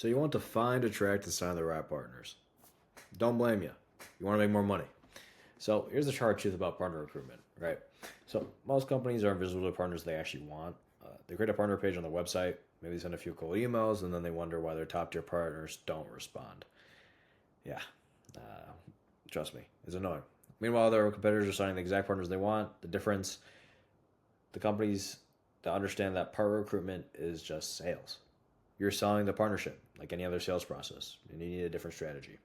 So you want to find, attract, and sign the right partners. Don't blame you. You want to make more money. So here's the hard truth about partner recruitment, right? So most companies aren't visible to partners they actually want. They create a partner page on their website. Maybe they send a few cold emails, and then they wonder why their top tier partners don't respond. Yeah, uh, trust me, it's annoying. Meanwhile, their competitors are signing the exact partners they want. The difference, the companies that understand that partner recruitment is just sales. You're selling the partnership like any other sales process, and you need a different strategy.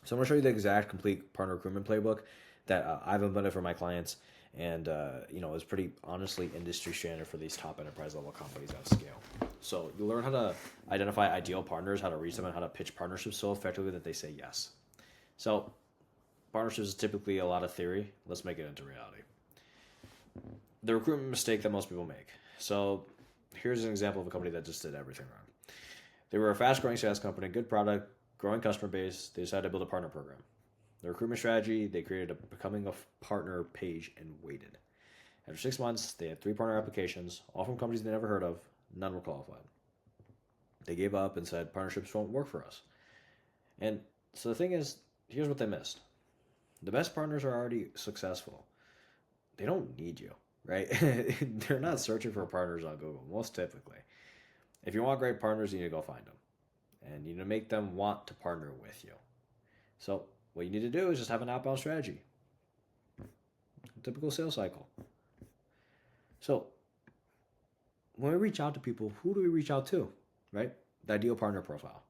So I'm going to show you the exact complete partner recruitment playbook that I've implemented for my clients, and is pretty honestly industry standard for these top enterprise level companies at scale. So you learn how to identify ideal partners, how to reach them, and how to pitch partnerships so effectively that they say yes. So partnerships is typically a lot of theory. Let's make it into reality. The recruitment mistake that most people make. So here's an example of a company that just did everything wrong. They were a fast-growing SaaS company, good product, growing customer base. They decided to build a partner program. The recruitment strategy, they created a becoming a partner page and waited. After 6 months, they had 3 partner applications, all from companies they never heard of. None were qualified. They gave up and said, partnerships won't work for us. And so the thing is, here's what they missed. The best partners are already successful. They don't need you, right? They're not searching for partners on Google, most typically. If you want great partners, you need to go find them. And you need to make them want to partner with you. So what you need to do is just have an outbound strategy. Typical sales cycle. So when we reach out to people, who do we reach out to, right? The ideal partner profile.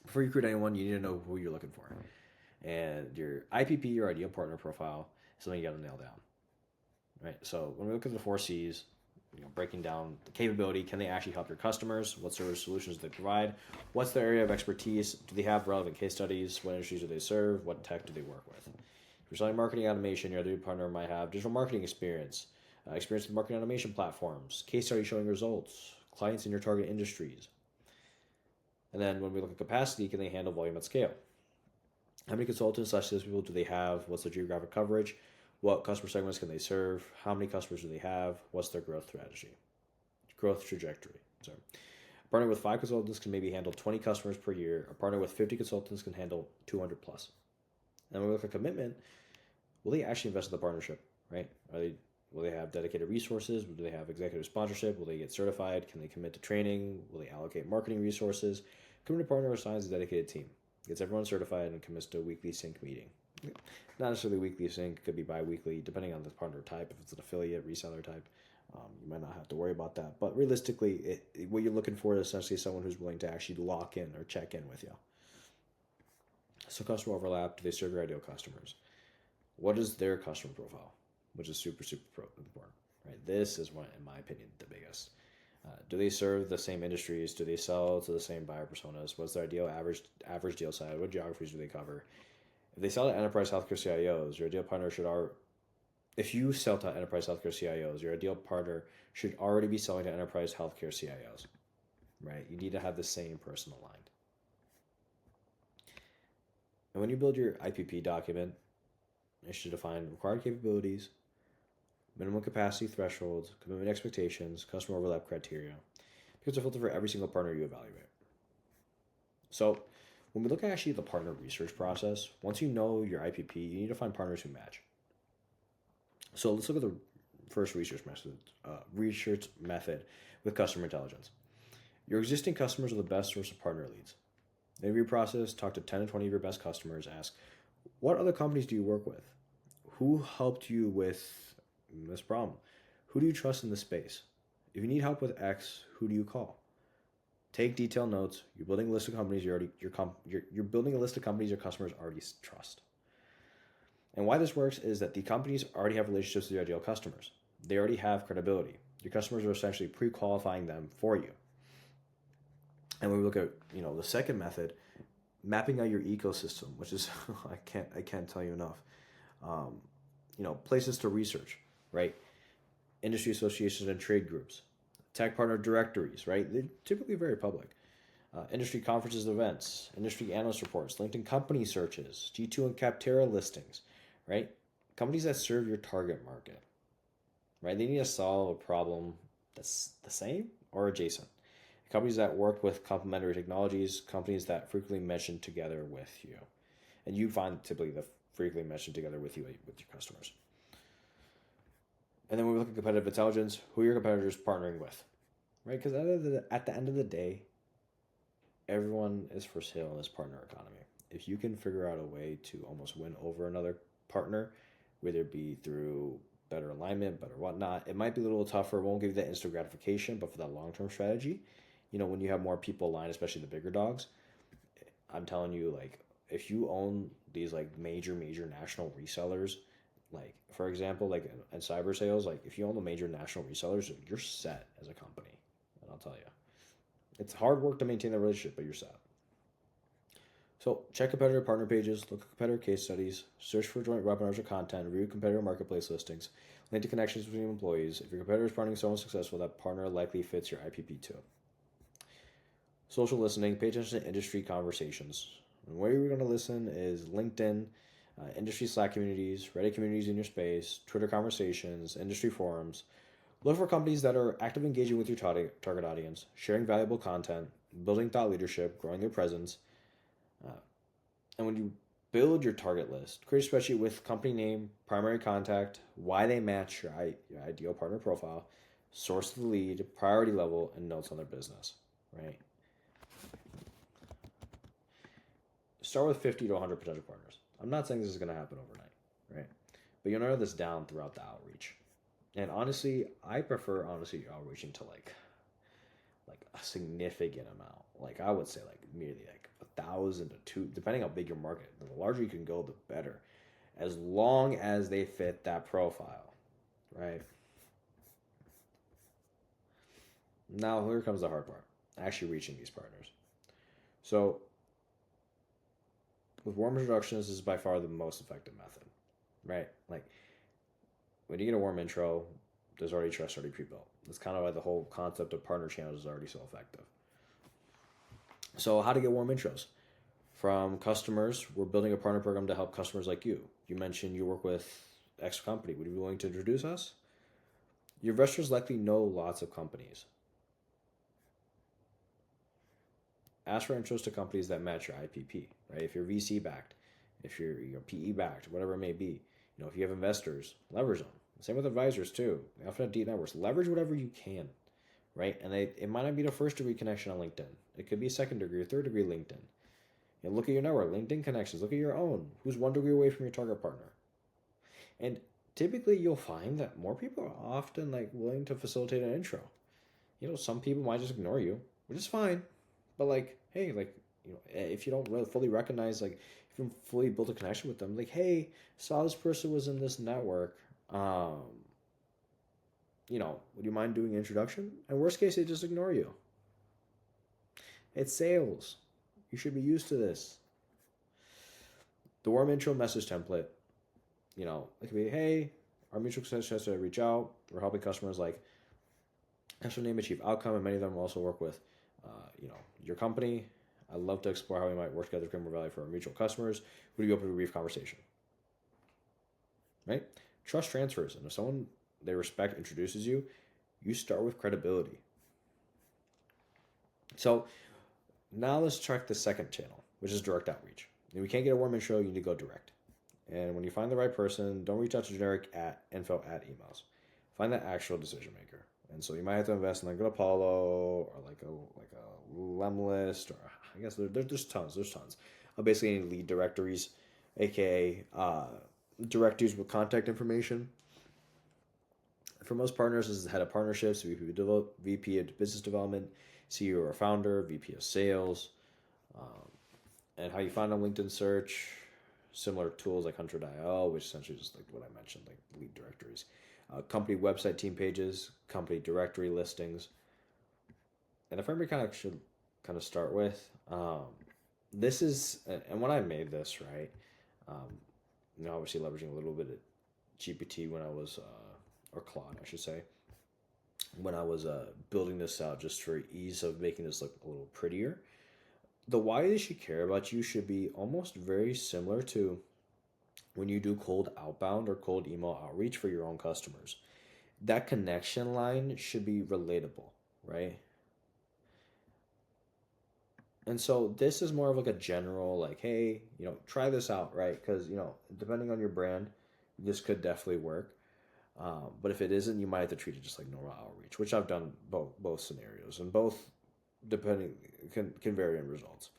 Before you recruit anyone, you need to know who you're looking for. And your IPP, your ideal partner profile, is something you got to nail down, right? So when we look at the 4 C's, breaking down the capability, can they actually help your customers? What sort of solutions do they provide? What's their area of expertise? Do they have relevant case studies? What industries do they serve? What tech do they work with? If you're selling marketing automation, your other partner might have digital marketing experience, experience with marketing automation platforms, case studies showing results, clients in your target industries. And then when we look at capacity, can they handle volume at scale? How many consultants / salespeople do they have? What's their geographic coverage? What customer segments can they serve? How many customers do they have? What's their growth strategy? Growth trajectory. Sorry. A partner with 5 consultants can maybe handle 20 customers per year. A partner with 50 consultants can handle 200 plus. And when we look at commitment, will they actually invest in the partnership, right? Will they have dedicated resources? Do they have executive sponsorship? Will they get certified? Can they commit to training? Will they allocate marketing resources? Committed partner assigns a dedicated team, gets everyone certified, and commits to a weekly sync meeting. Not necessarily weekly sync, could be bi-weekly, depending on the partner type. If it's an affiliate, reseller type, you might not have to worry about that. But realistically, what you're looking for is essentially someone who's willing to actually lock in or check in with you. So customer overlap, do they serve your ideal customers? What is their customer profile? Which is super, super important, right? This is one, in my opinion, the biggest. Do they serve the same industries? Do they sell to the same buyer personas? What's their ideal average deal size? What geographies do they cover? If they sell to enterprise healthcare CIOs, your ideal partner should if you sell to enterprise healthcare CIOs, your ideal partner should already be selling to enterprise healthcare CIOs, right? You need to have the same person aligned. And when you build your IPP document, it should define required capabilities, minimum capacity thresholds, commitment expectations, customer overlap criteria, because a filter for every single partner you evaluate. So when we look at actually the partner research process, once you know your IPP, you need to find partners who match. So let's look at the first research method with customer intelligence. Your existing customers are the best source of partner leads. In the interview process, talk to 10 to 20 of your best customers. Ask, what other companies do you work with? Who helped you with this problem? Who do you trust in this space? If you need help with X, who do you call? Take detailed notes. You're building a list of companies you're building a list of companies your customers already trust. And why this works is that the companies already have relationships with your ideal customers. They already have credibility. Your customers are essentially pre-qualifying them for you. And when we look at the second method, mapping out your ecosystem, which is I can't tell you enough. Places to research, right? Industry associations and trade groups, tech partner directories, right? They're typically very public. Industry conferences and events, industry analyst reports, LinkedIn company searches, G2 and Capterra listings, right? Companies that serve your target market, right? They need to solve a problem that's the same or adjacent. Companies that work with complementary technologies, companies that frequently mention together with you. And you find typically the frequently mentioned together with you with your customers. And then we look at competitive intelligence, who are your competitors partnering with, right? Because at the end of the day, everyone is for sale in this partner economy. If you can figure out a way to almost win over another partner, whether it be through better alignment, better whatnot, it might be a little tougher. It won't give you that instant gratification, but for that long-term strategy, when you have more people aligned, especially the bigger dogs, I'm telling you, like, if you own these like major national resellers, like for example, like in cyber sales, like if you own the major national resellers, you're set as a company. And I'll tell you, it's hard work to maintain the relationship, but you're set. So check competitor partner pages, look at competitor case studies, search for joint webinars or content, review competitor marketplace listings, link to connections between employees. If your competitor is partnering with someone successful, that partner likely fits your IPP too. Social listening, pay attention to industry conversations. And where you're going to listen is LinkedIn, industry Slack communities, Reddit communities in your space, Twitter conversations, industry forums. Look for companies that are actively engaging with your target audience, sharing valuable content, building thought leadership, growing their presence. And when you build your target list, create a spreadsheet with company name, primary contact, why they match your ideal partner profile, source of the lead, priority level, and notes on their business, right? Start with 50 to 100 potential partners. I'm not saying this is going to happen overnight, right? But you'll narrow this down throughout the outreach. And honestly, I prefer outreaching to like a significant amount. Like I would say like nearly like 1,000 to 2, depending how big your market. The larger you can go, the better, as long as they fit that profile, right? Now here comes the hard part: actually reaching these partners. So with warm introductions, this is by far the most effective method, right? Like when you get a warm intro, there's already trust already pre-built. That's kind of why the whole concept of partner channels is already so effective. So how to get warm intros? From customers, we're building a partner program to help customers like you. You mentioned you work with X company. Would you be willing to introduce us? Your investors likely know lots of companies. Ask for intros to companies that match your IPP, right? If you're VC backed, if you're PE backed, whatever it may be, if you have investors, leverage them. Same with advisors too. They often have deep networks. Leverage whatever you can, right? And it might not be the first degree connection on LinkedIn. It could be a second degree or third degree LinkedIn. Look at your network, LinkedIn connections. Look at your own. Who's 1 degree away from your target partner? And typically, you'll find that more people are often like willing to facilitate an intro. Some people might just ignore you, which is fine. But like, hey, like, if you don't really fully recognize, like, if you fully build a connection with them, like, hey, saw this person was in this network. Would you mind doing an introduction? And worst case, they just ignore you. It's sales. You should be used to this. The warm intro message template, it could be, hey, our mutual success has to reach out. We're helping customers like customer name achieve outcome, and many of them will also work with, your company. I'd love to explore how we might work together to create more value for our mutual customers. Would you be open to a brief conversation? Right? Trust transfers, and if someone they respect introduces you, you start with credibility. So now let's check the second channel, which is direct outreach. If we can't get a warm intro, you need to go direct. And when you find the right person, don't reach out to generic info@emails. Find the actual decision maker. And so you might have to invest in like an Apollo or like a Lemlist, or I guess there's tons. Basically, any lead directories, aka directories with contact information. For most partners, this is the head of partnerships, VP of business development, CEO or founder, VP of sales, and how you find on LinkedIn search. Similar tools like Hunter.io, which essentially just like what I mentioned, like lead directories, company website team pages, company directory listings. And the firm we should start with, this is, and when I made this, right, obviously leveraging a little bit of GPT when I was, or Claude, I should say, when I was building this out just for ease of making this look a little prettier. The why they should care about you should be almost very similar to when you do cold outbound or cold email outreach for your own customers. That connection line should be relatable, right? And so this is more of like a general, like, hey, try this out, right? Because, depending on your brand, this could definitely work. But if it isn't, you might have to treat it just like normal outreach, which I've done both scenarios, and both depending can vary in results.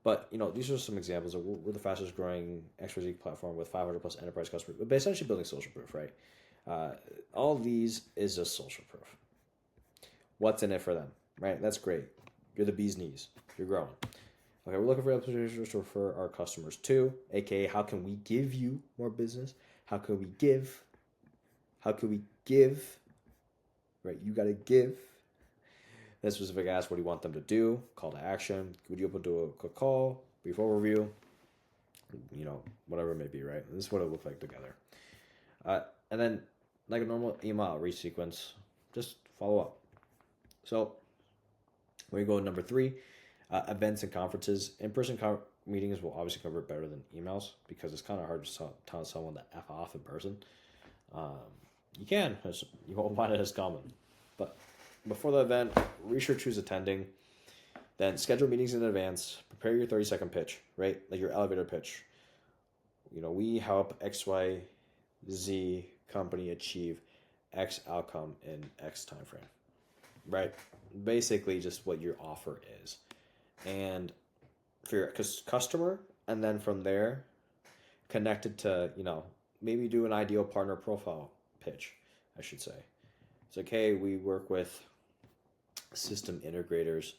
But these are some examples of we're the fastest growing XYZ platform with 500 plus enterprise customers, but essentially building social proof, right? All of these is just social proof. What's in it for them, right? That's great. You're the bee's knees. You're growing. Okay, we're looking for opportunities to refer our customers to, aka how can we give you more business? How can we give? How can we give? Right, you got to give. That specific ask, what do you want them to do? Call to action. Would you open to a quick call, brief overview? Whatever it may be, right? This is what it looks like together. And then, like a normal email outreach sequence, just follow up. So, when you go to number 3, events and conferences. In-person meetings will obviously convert better than emails because it's kind of hard to tell someone to F off in person. You can. You won't find it as common. But before the event, research who's attending. Then schedule meetings in advance. Prepare your 30-second pitch, right? Like your elevator pitch. We help XYZ company achieve X outcome in X time frame, right? Basically just what your offer is. And for your customer, and then from there, connected to, maybe do an ideal partner profile pitch, I should say. It's like, hey, we work with system integrators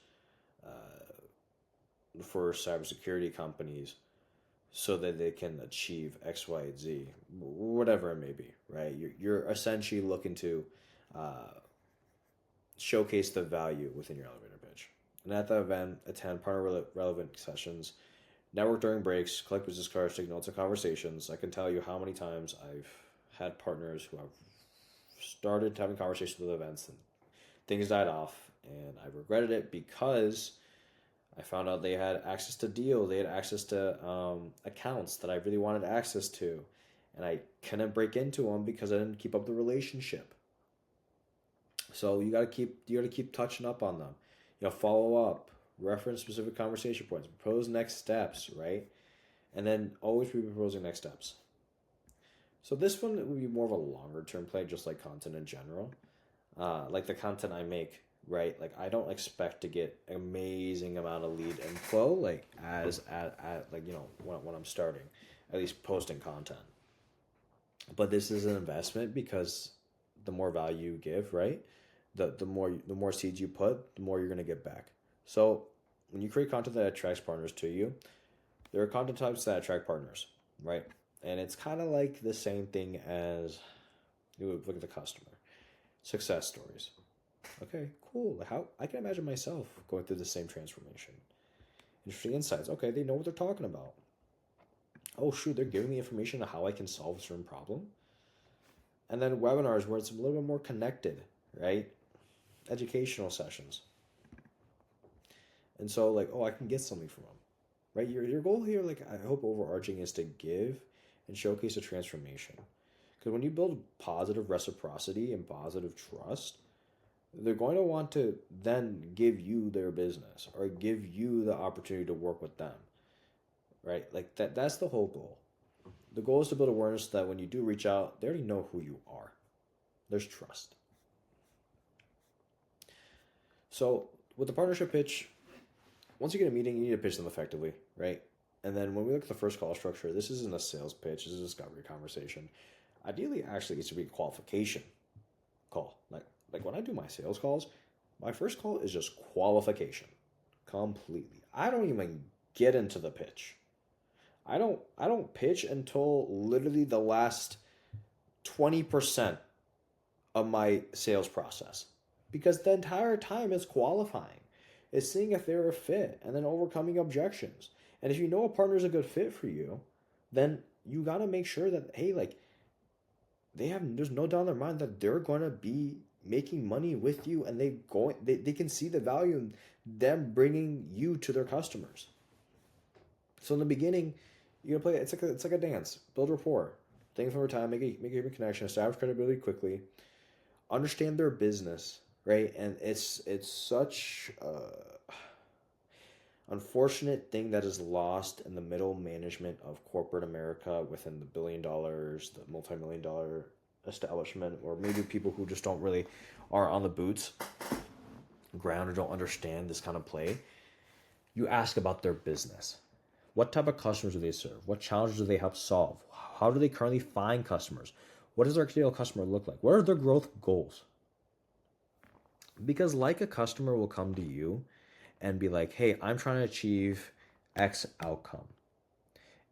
for cybersecurity companies so that they can achieve X, Y, and Z, whatever it may be, right? You're essentially looking to showcase the value within your elevator pitch. And at the event, attend partner relevant sessions, network during breaks, collect business cards, take notes of conversations. I can tell you how many times I've had partners who have started having conversations with events and things died off, and I regretted it because I found out they had access to deals, they had access to accounts that I really wanted access to, and I couldn't break into them because I didn't keep up the relationship. So you gotta keep touching up on them. Follow up, reference specific conversation points, propose next steps, right? And then always be proposing next steps. So this one would be more of a longer term play, just like content in general. Like the content I make, right? Like I don't expect to get amazing amount of lead inflow, like as at like when I'm starting, at least posting content. But this is an investment because the more value you give, right? The more seeds you put, the more you're gonna get back. So when you create content that attracts partners to you, there are content types that attract partners, right? And it's kind of like the same thing as you would look at the customer. Success stories. Okay, cool. How I can imagine myself going through the same transformation. Interesting insights. Okay, they know what they're talking about. Oh shoot, they're giving me information on how I can solve a certain problem. And then webinars where it's a little bit more connected, right? Educational sessions. And so like, oh, I can get something from them, right? Your goal here, like I hope overarching, is to give and showcase a transformation. Because when you build positive reciprocity and positive trust, they're going to want to then give you their business or give you the opportunity to work with them, right? Like that's the whole goal. The goal is to build awareness that when you do reach out, they already know who you are. There's trust. So with the partnership pitch, once you get a meeting, you need to pitch them effectively, right? And then when we look at the first call structure, this isn't a sales pitch, this is a discovery conversation. Ideally, actually, it should be a qualification call. Like when I do my sales calls, my first call is just qualification, completely. I don't even get into the pitch. I don't pitch until literally the last 20% of my sales process, because the entire time is qualifying. It's seeing if they're a fit and then overcoming objections. And if you know a partner is a good fit for you, then you got to make sure that, hey, like there's no doubt in their mind that they're going to be making money with you, and they can see the value in them bringing you to their customers. So in the beginning, you're gonna play. It's like a dance. Build rapport. Things over time. Make a human connection. Establish credibility quickly. Understand their business, right? And it's such. unfortunate thing that is lost in the middle management of corporate America within the $1 billion, the multi-million-dollar establishment, or maybe people who just don't really are on the boots ground or don't understand this kind of play. You ask about their business. What type of customers do they serve? What challenges do they help solve? How do they currently find customers? What does their ideal customer look like? What are their growth goals? Because like a customer will come to you and be like, hey, I'm trying to achieve X outcome.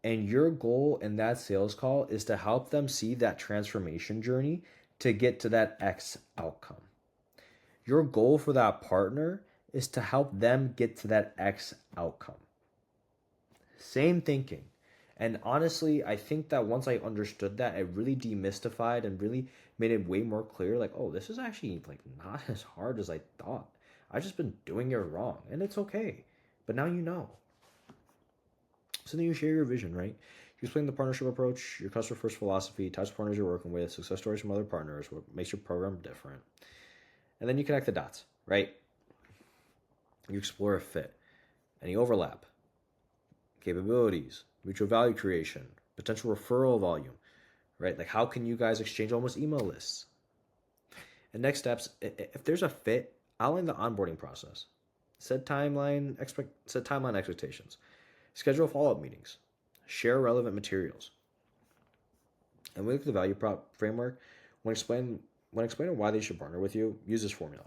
And your goal in that sales call is to help them see that transformation journey to get to that X outcome. Your goal for that partner is to help them get to that X outcome. Same thinking. And honestly, I think that once I understood that, it really demystified and really made it way more clear. Like, oh, this is actually like not as hard as I thought. I've just been doing it wrong, and it's okay. But now you know. So then you share your vision, right? You explain the partnership approach, your customer first philosophy, types of partners you're working with, success stories from other partners, what makes your program different. And then you connect the dots, right? You explore a fit, any overlap, capabilities, mutual value creation, potential referral volume, right? Like how can you guys exchange almost email lists? And next steps, if there's a fit, outline the onboarding process. Set timeline expectations. Schedule follow-up meetings. Share relevant materials. And we look at the value prop framework. When explaining why they should partner with you, use this formula.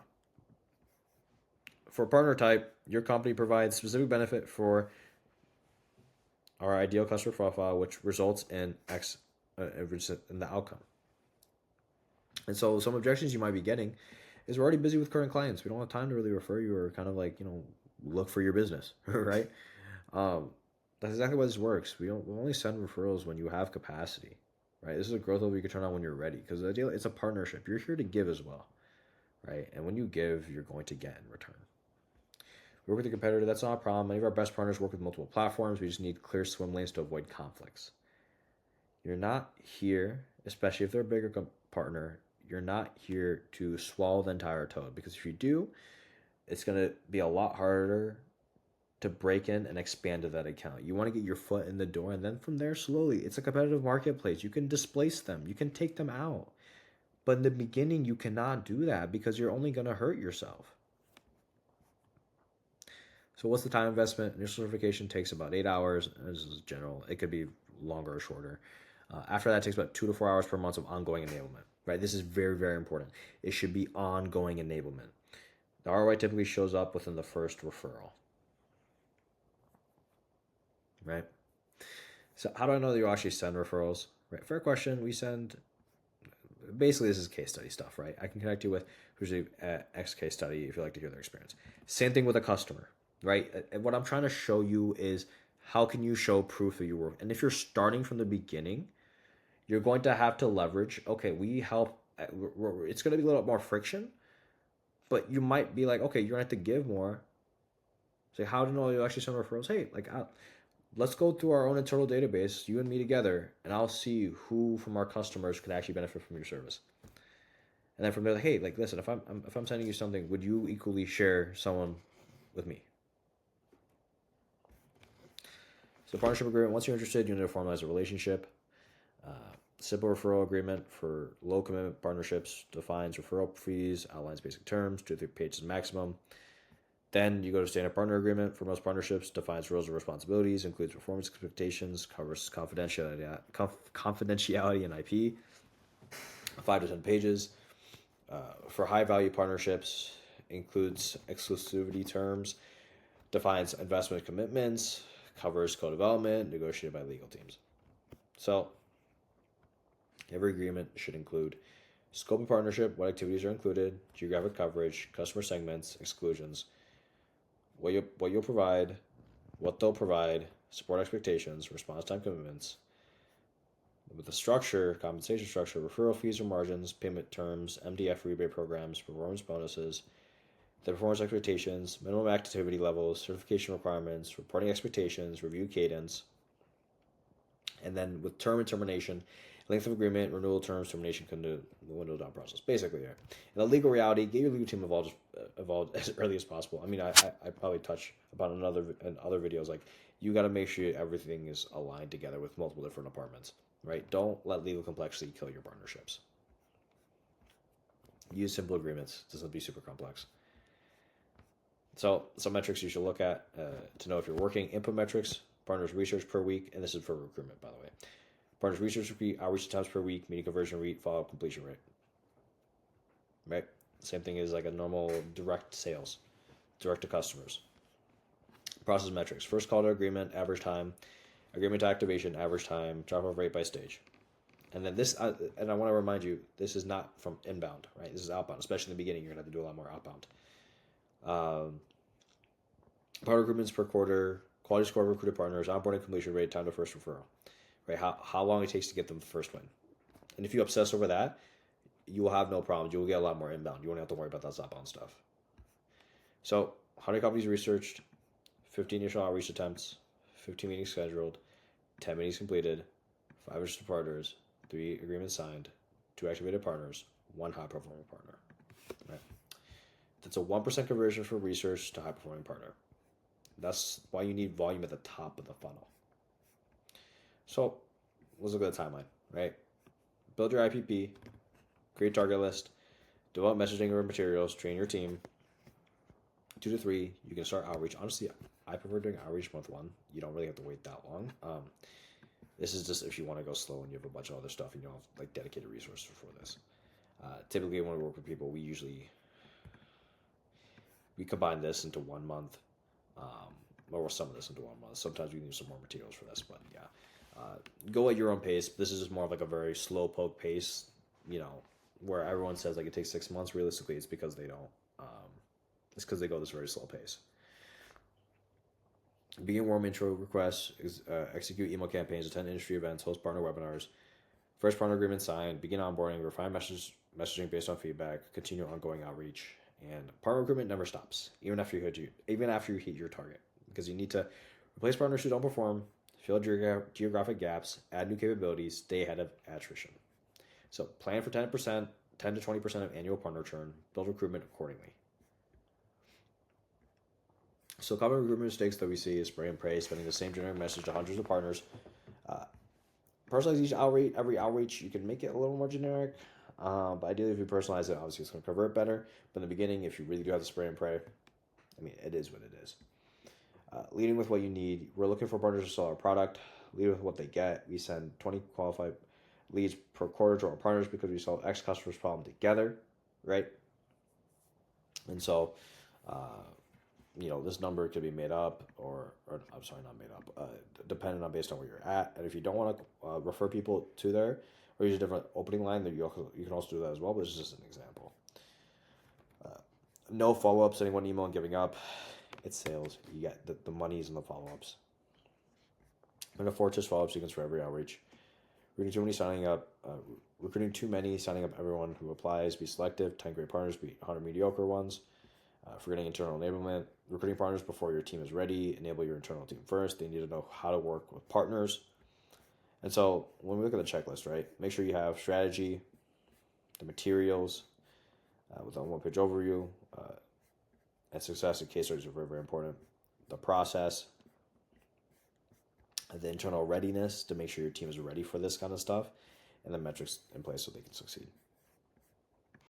For partner type, your company provides specific benefit for our ideal customer profile, which results in X in the outcome. And so some objections you might be getting is we're already busy with current clients. We don't have time to really refer you or kind of like, look for your business, right? That's exactly why this works. We'll only send referrals when you have capacity, right? This is a growth level you can turn on when you're ready because the deal, it's a partnership. You're here to give as well, right? And when you give, you're going to get in return. We work with a competitor. That's not a problem. Many of our best partners work with multiple platforms. We just need clear swim lanes to avoid conflicts. You're not here, especially if they're a bigger partner, you're not here to swallow the entire toad because if you do, it's going to be a lot harder to break in and expand to that account. You want to get your foot in the door and then from there slowly, it's a competitive marketplace. You can displace them. You can take them out. But in the beginning, you cannot do that because you're only going to hurt yourself. So what's the time investment? Initial certification takes about 8 hours. This is general. It could be longer or shorter. After that, it takes about 2 to 4 hours per month of ongoing enablement, right? This is very, very important. It should be ongoing enablement. The ROI typically shows up within the first referral, right? So how do I know that you actually send referrals? Right, fair question. We send, basically this is case study stuff, right? I can connect you with who's the X case study if you'd like to hear their experience. Same thing with a customer, right? And what I'm trying to show you is how can you show proof of your work? And if you're starting from the beginning, you're going to have to leverage, okay, we help, it's going to be a little more friction, but you might be like, okay, you're going to have to give more. Say, how do you know you actually send referrals? Hey, like, let's go through our own internal database, you and me together, and I'll see who from our customers can actually benefit from your service. And then from there, like, hey, like, listen, if I'm sending you something, would you equally share someone with me? So partnership agreement, once you're interested, you need to formalize a relationship. Simple referral agreement for low commitment partnerships defines referral fees, outlines basic terms, 2 to 3 pages maximum. Then you go to standard partner agreement for most partnerships, defines roles and responsibilities, includes performance expectations, covers confidentiality and IP, 5 to 10 pages. For high value partnerships, includes exclusivity terms, defines investment commitments, covers co-development, negotiated by legal teams. So every agreement should include scope of partnership, what activities are included, geographic coverage, customer segments, exclusions, what you'll provide, what they'll provide, support expectations, response time commitments. With the structure, compensation structure, referral fees or margins, payment terms, MDF rebate programs, performance bonuses, the performance expectations, minimum activity levels, certification requirements, reporting expectations, review cadence, and then with term and termination, Length of agreement, renewal terms, termination, the window down process. Basically, yeah. And the legal reality, get your legal team involved as early as possible. I mean, I probably touch about in other videos, like, you got to make sure everything is aligned together with multiple different departments, right? Don't let legal complexity kill your partnerships. Use simple agreements. It doesn't be super complex. So some metrics you should look at to know if you're working. Input metrics, partners research per week, and this is for recruitment, by the way. Partners research repeat, outreach times per week, meeting conversion rate, follow-up completion rate. Right? Same thing as like a normal direct sales, direct to customers. Process metrics, first call to agreement, average time, agreement to activation, average time, drop-off rate by stage. And then this, and I want to remind you, this is not from inbound, right? This is outbound, especially in the beginning. You're going to have to do a lot more outbound. Partner recruitments per quarter, quality score of recruited partners, onboarding completion rate, time to first referral, right? How long it takes to get them the first win. And if you obsess over that, you will have no problems. You will get a lot more inbound. You won't have to worry about that outbound stuff. So 100 companies researched, 15 initial outreach attempts, 15 meetings scheduled, 10 meetings completed, 5 registered partners, 3 agreements signed, 2 activated partners, 1 high-performing partner. Right? That's a 1% conversion from research to high-performing partner. That's why you need volume at the top of the funnel. So let's look at the timeline, right? Build your IPP, create target list, develop messaging or materials, train your team. 2 to 3, you can start outreach. Honestly, I prefer doing outreach month 1. You don't really have to wait that long. This is just if you want to go slow and you have a bunch of other stuff and you don't have like dedicated resources for this. Typically, when we work with people, we combine this into 1 month, or some of this into 1 month. Sometimes we need some more materials for this, but yeah, go at your own pace. This is just more of like a very slow poke pace, where everyone says like it takes 6 months. Realistically, it's because they don't. It's because they go this very slow pace. Begin warm intro requests, execute email campaigns, attend industry events, host partner webinars, first partner agreement signed, begin onboarding, refine messaging based on feedback, continue ongoing outreach, and partner recruitment never stops, even after you hit your target, because you need to replace partners who don't perform, fill geographic gaps, add new capabilities, stay ahead of attrition. So plan for 10% to 20% of annual partner churn, build recruitment accordingly. So common recruitment mistakes that we see is spray and pray, sending the same generic message to hundreds of partners. Personalize every outreach. You can make it a little more generic, but ideally if you personalize it, obviously it's going to convert better. But in the beginning, if you really do have to spray and pray, I mean, it is what it is. Leading with what you need. We're looking for partners to sell our product. Lead with what they get. We send 20 qualified leads per quarter to our partners because we solve X customer's problem together, right? And so, this number could be made up or I'm sorry, not made up, depending on based on where you're at. And if you don't want to refer people to there or use a different opening line, then you can also do that as well, but it's just an example. No follow-up, sending one email and giving up. It's sales. You get the money's in the follow-ups. I'm going to fortress follow-up sequence for every outreach. Recruiting too many, signing up everyone who applies. Be selective. 10 great partners, be 100 mediocre ones. Forgetting internal enablement. Recruiting partners before your team is ready. Enable your internal team first. They need to know how to work with partners. And so when we look at the checklist, right, make sure you have strategy, the materials, with a one-page overview, and success and case studies are very, very important. The process, the internal readiness to make sure your team is ready for this kind of stuff, and the metrics in place so they can succeed.